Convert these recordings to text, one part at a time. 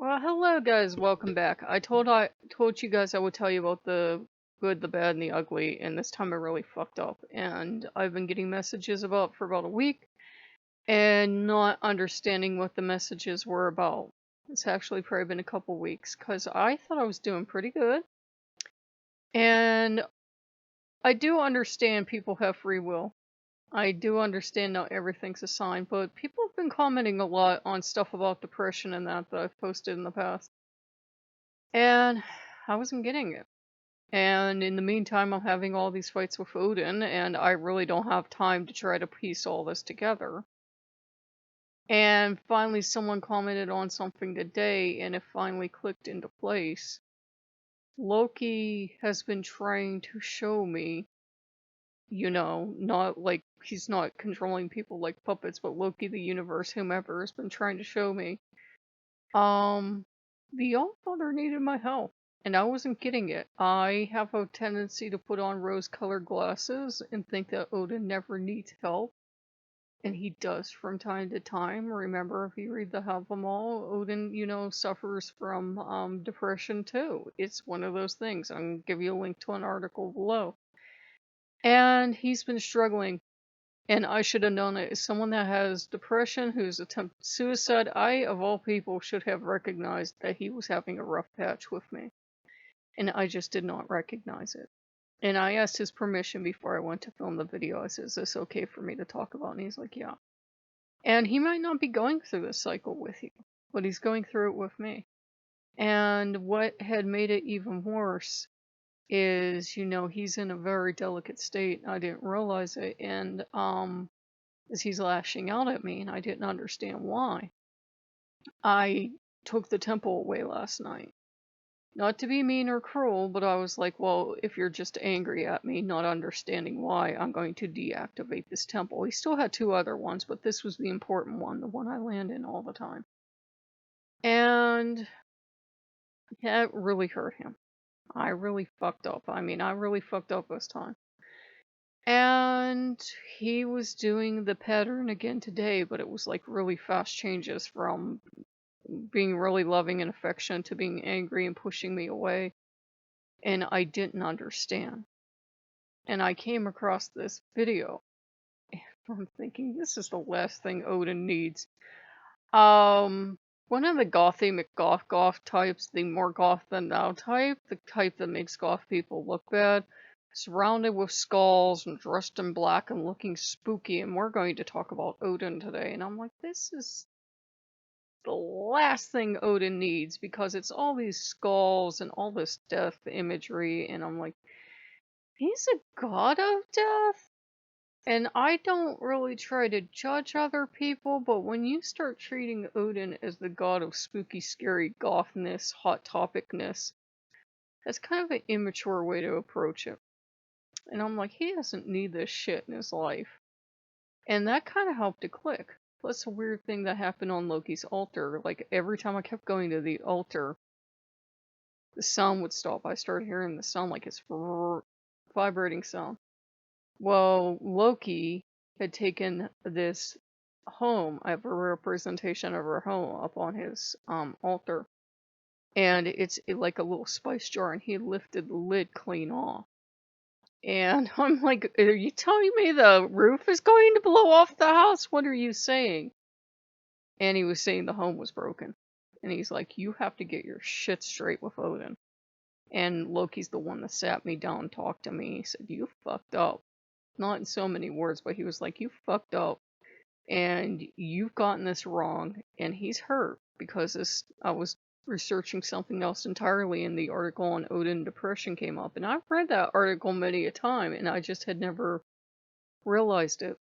Well, hello guys, welcome back. I told you guys I would tell you about the good, the bad, and the ugly, and this time I really fucked up. And I've been getting messages for about a week and not understanding what the messages were about. It's actually probably been a couple weeks because I thought I was doing pretty good. And I do understand people have free will. I do understand not everything's a sign, but people have been commenting a lot on stuff about depression and that I've posted in the past. And I wasn't getting it. And in the meantime, I'm having all these fights with Odin, and I really don't have time to try to piece all this together. And finally, someone commented on something today, and it finally clicked into place. Loki has been trying to show me, not like he's not controlling people like puppets, but Loki, the universe, whomever, has been trying to show me, um, the All-Father needed my help. And I wasn't getting it. I have a tendency to put on rose-colored glasses and think that Odin never needs help. And he does from time to time. Remember, if you read the Havamal, Odin, suffers from depression too. It's one of those things. I'm going to give you a link to an article below. And he's been struggling. And I should have known it. As someone that has depression, who's attempted suicide, I, of all people, should have recognized that he was having a rough patch with me. And I just did not recognize it. And I asked his permission before I went to film the video. I said, is this okay for me to talk about? And he's like, yeah. And he might not be going through this cycle with you, but he's going through it with me. And what had made it even worse is, he's in a very delicate state. I didn't realize it. And, as he's lashing out at me, and I didn't understand why, I took the temple away last night. Not to be mean or cruel, but I was like, well, if you're just angry at me, not understanding why, I'm going to deactivate this temple. He still had two other ones, but this was the important one, the one I land in all the time. And that really hurt him. I really fucked up. I really fucked up this time. And he was doing the pattern again today, but it was like really fast changes from being really loving and affectionate to being angry and pushing me away. And I didn't understand. And I came across this video. I'm thinking, this is the last thing Odin needs. One of the gothy McGoth types, the more goth than thou type, the type that makes goth people look bad, surrounded with skulls and dressed in black and looking spooky, and we're going to talk about Odin today. And I'm like, this is the last thing Odin needs, because it's all these skulls and all this death imagery, and I'm like, he's a god of death? And I don't really try to judge other people, but when you start treating Odin as the god of spooky, scary gothness, hot topicness, that's kind of an immature way to approach it. And I'm like, he doesn't need this shit in his life. And that kind of helped to click. Plus a weird thing that happened on Loki's altar, like every time I kept going to the altar, the sound would stop. I started hearing the sound like it's vibrating sound. Well, Loki had taken this home. I have a representation of her home up on his altar. And it's like a little spice jar, and he lifted the lid clean off. And I'm like, are you telling me the roof is going to blow off the house? What are you saying? And he was saying the home was broken. And he's like, you have to get your shit straight with Odin. And Loki's the one that sat me down and talked to me. He said, you fucked up. Not in so many words, but he was like, you fucked up. And you've gotten this wrong. And he's hurt because I was researching something else entirely, and the article on Odin depression came up. And I've read that article many a time, and I just had never realized it.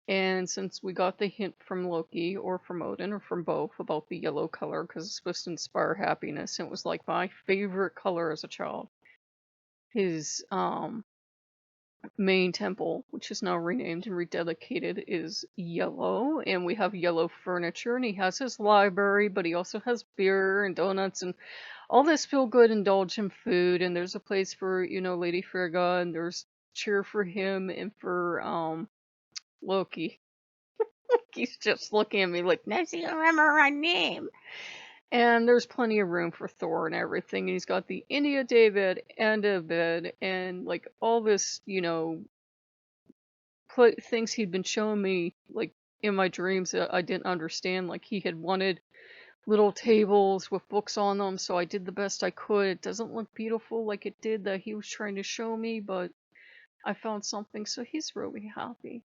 And since we got the hint from Loki, or from Odin, or from both, about the yellow color, because it's supposed to inspire happiness, and it was like my favorite color as a child. His main temple, which is now renamed and rededicated, is yellow, and we have yellow furniture, and he has his library, but he also has beer and donuts and all this feel good indulgent food, and there's a place for, Lady Frigga, and there's cheer for him and for Loki. He's just looking at me like, now you remember my name. And there's plenty of room for Thor and everything. And he's got the India David and a bed and like all this, things he'd been showing me like in my dreams that I didn't understand. Like he had wanted little tables with books on them, so I did the best I could. It doesn't look beautiful like it did that he was trying to show me, but I found something, so he's really happy.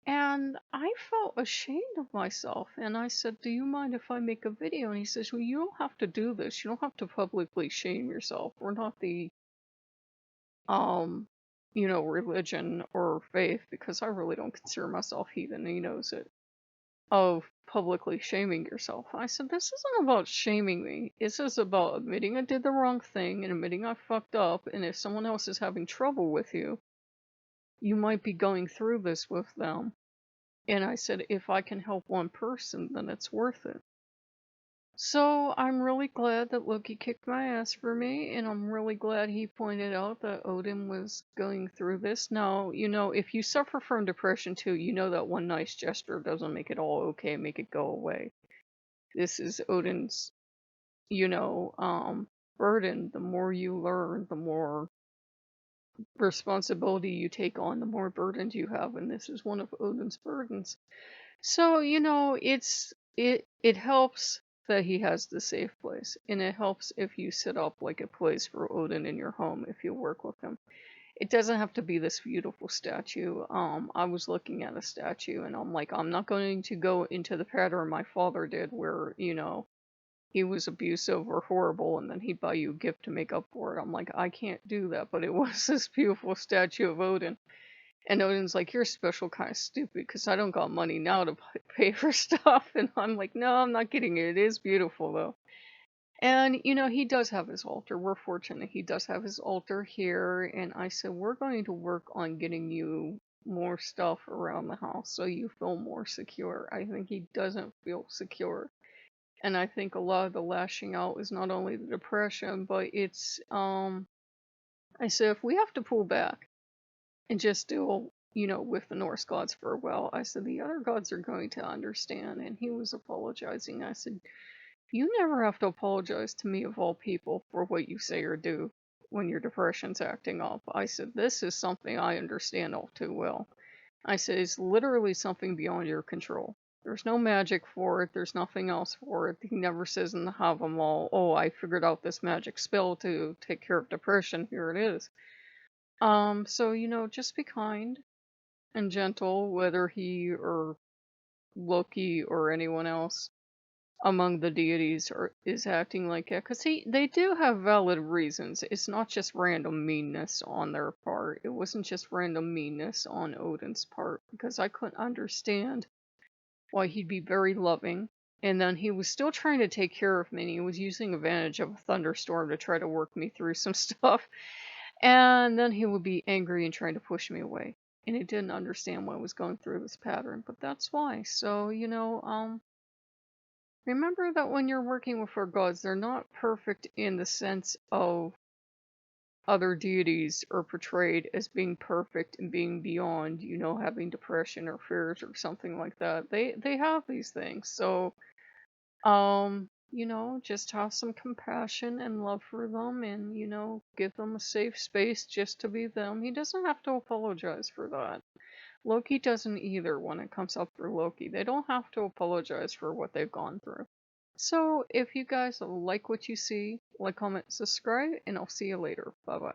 And I felt ashamed of myself, and I said, "Do you mind if I make a video?" And he says, "Well, you don't have to do this. You don't have to publicly shame yourself. We're not the, um, religion or faith, because I really don't consider myself heathen. He knows it, of publicly shaming yourself." I said, "This isn't about shaming me. This is about admitting I did the wrong thing and admitting I fucked up. And if someone else is having trouble with you, you might be going through this with them. And I said, if I can help one person, then it's worth it." So I'm really glad that Loki kicked my ass for me, and I'm really glad he pointed out that Odin was going through this. Now, if you suffer from depression too, you know that one nice gesture doesn't make it all okay, make it go away. This is Odin's, burden. The more you learn, the more responsibility you take on, the more burdens you have, and this is one of Odin's burdens. So, it helps that he has the safe place, and it helps if you set up like a place for Odin in your home if you work with him. It doesn't have to be this beautiful statue. I was looking at a statue and I'm like, I'm not going to go into the pattern my father did where, he was abusive or horrible and then he'd buy you a gift to make up for it. I'm like, I can't do that, but it was this beautiful statue of Odin. And Odin's like, "You're special kind of stupid because I don't got money now to pay for stuff." And I'm like, "No, I'm not getting it. It is beautiful though." And, he does have his altar. We're fortunate he does have his altar here. And I said, "We're going to work on getting you more stuff around the house so you feel more secure." I think he doesn't feel secure. And I think a lot of the lashing out is not only the depression, but it's, I said, if we have to pull back and just deal, with the Norse gods for a while, I said, the other gods are going to understand. And he was apologizing. I said, "You never have to apologize to me of all people for what you say or do when your depression's acting up." I said, "This is something I understand all too well." I said, "It's literally something beyond your control. There's no magic for it. There's nothing else for it." He never says in the Havamal, "Oh, I figured out this magic spell to take care of depression. Here it is." So, just be kind and gentle, whether he or Loki or anyone else among the deities is acting like that, because they do have valid reasons. It's not just random meanness on their part. It wasn't just random meanness on Odin's part, because I couldn't understand why he'd be very loving, and then he was still trying to take care of me, and he was using advantage of a thunderstorm to try to work me through some stuff. And then he would be angry and trying to push me away. And he didn't understand why I was going through this pattern, but that's why. So, remember that when you're working with our gods, they're not perfect in the sense of other deities are portrayed as being perfect and being beyond, having depression or fears or something like that. They have these things. So, just have some compassion and love for them and, give them a safe space just to be them. He doesn't have to apologize for that. Loki doesn't either when it comes up through Loki. They don't have to apologize for what they've gone through. So if you guys like what you see, like, comment, subscribe, and I'll see you later. Bye bye.